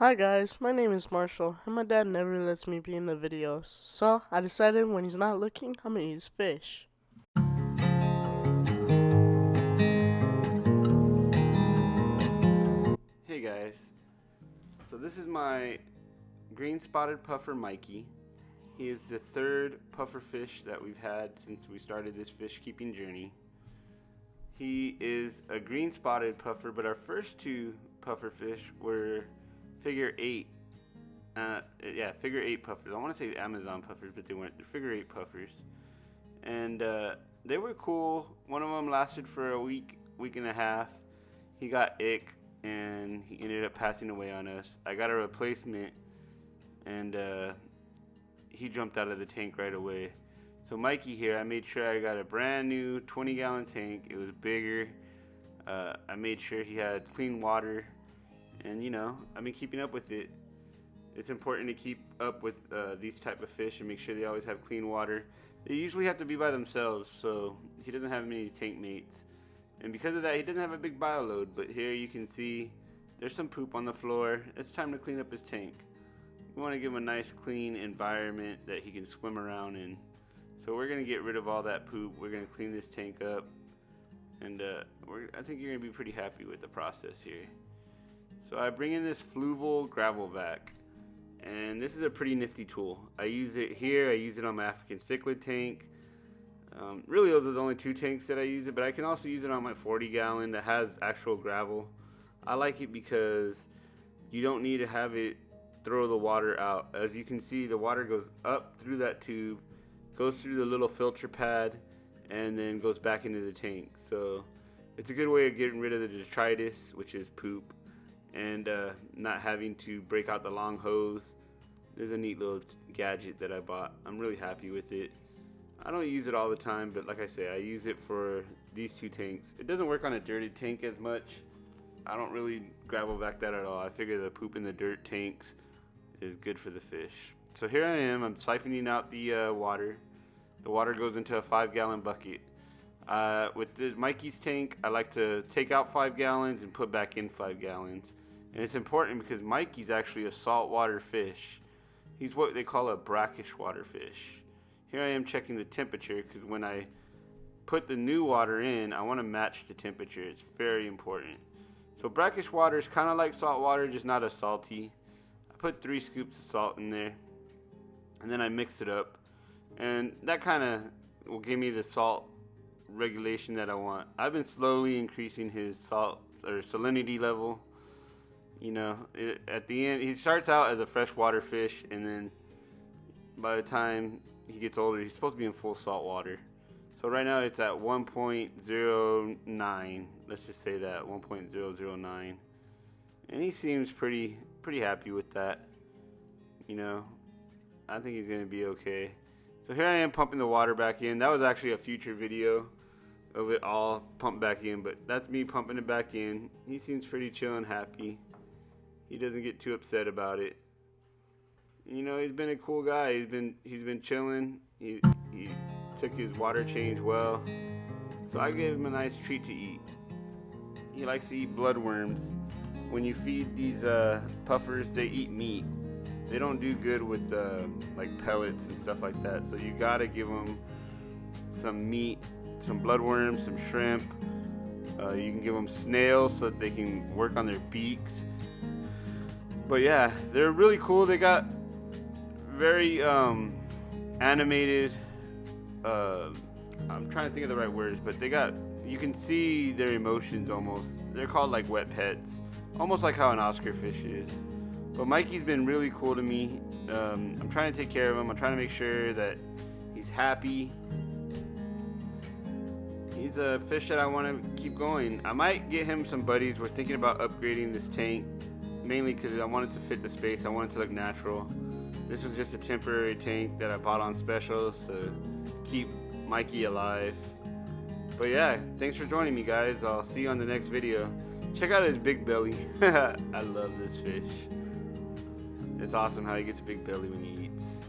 Hi guys, my name is Marshall, and my dad never lets me be in the videos, so I decided when he's not looking, I'm gonna use fish. Hey guys, so this is my green spotted puffer Mikey. He is the third puffer fish that we've had since we started this fish keeping journey. He is a green spotted puffer, but our first two puffer fish were figure eight. Figure eight puffers. I want to say Amazon puffers, but they weren't. They're figure eight puffers, and they were cool. One of them lasted for a week, week and a half. He got ick, and he ended up passing away on us. I got a replacement, and he jumped out of the tank right away. So Mikey here, I made sure I got a brand new 20-gallon tank. It was bigger. I made sure he had clean water, and I've been keeping up with it. It's important to keep up with these type of fish and make sure they always have clean water. They usually have to be by themselves, so he doesn't have many tank mates. And because of that, he doesn't have a big bio load, but here you can see there's some poop on the floor. It's time to clean up his tank. We want to give him a nice clean environment that he can swim around in. So we're going to get rid of all that poop. We're going to clean this tank up. And I think you're going to be pretty happy with the process here. So I bring in this Fluval gravel vac. And this is a pretty nifty tool. I use it here. I use it on my African cichlid tank. Really, those are the only two tanks that I use it, but I can also use it on my 40-gallon that has actual gravel. I like it because you don't need to have it throw the water out. As you can see, the water goes up through that tube, goes through the little filter pad, and then goes back into the tank. So it's a good way of getting rid of the detritus, which is poop, and not having to break out the long hose. There's a neat little gadget that I bought. I'm really happy with it. I don't use it all the time, but like I say, I use it for these two tanks. It doesn't work on a dirty tank as much. I don't really gravel vac that at all. I figure the poop in the dirt tanks is good for the fish. So here I am. I'm siphoning out the water. The water goes into a 5-gallon bucket. With the Mikey's tank, I like to take out 5 gallons and put back in 5 gallons. And it's important because Mikey's actually a saltwater fish. He's what they call a brackish water fish. Here I am checking the temperature because when I put the new water in, I want to match the temperature. It's very important. So brackish water is kind of like salt water, just not as salty. I put 3 scoops of salt in there, and then I mix it up. And that kind of will give me the salt regulation that I want. I've been slowly increasing his salt or salinity level. At the end, he starts out as a freshwater fish, and then by the time he gets older, he's supposed to be in full salt water. So right now it's at 1.09. Let's just say that 1.009, and he seems pretty happy with that. I think he's gonna be okay. So here I am pumping the water back in. That was actually a future video of it all pumped back in, but that's me pumping it back in. He seems pretty chill and happy. He doesn't get too upset about it. He's been a cool guy. He's been chilling. He took his water change well. So I gave him a nice treat to eat. He likes to eat bloodworms. When you feed these puffers, they eat meat. They don't do good with like pellets and stuff like that. So you gotta give them some meat, some bloodworms, some shrimp. You can give them snails so that they can work on their beaks. But yeah, they're really cool. They got very animated. I'm trying to think of the right words, but you can see their emotions almost. They're called like wet pets, almost like how an Oscar fish is. But Mikey's been really cool to me. I'm trying to take care of him. I'm trying to make sure that he's happy. He's a fish that I want to keep going. I might get him some buddies. We're thinking about upgrading this tank, mainly because I want it to fit the space. I want it to look natural. This was just a temporary tank that I bought on specials to keep Mikey alive. But yeah, thanks for joining me, guys. I'll see you on the next video. Check out his big belly. I love this fish. It's awesome how he gets a big belly when he eats.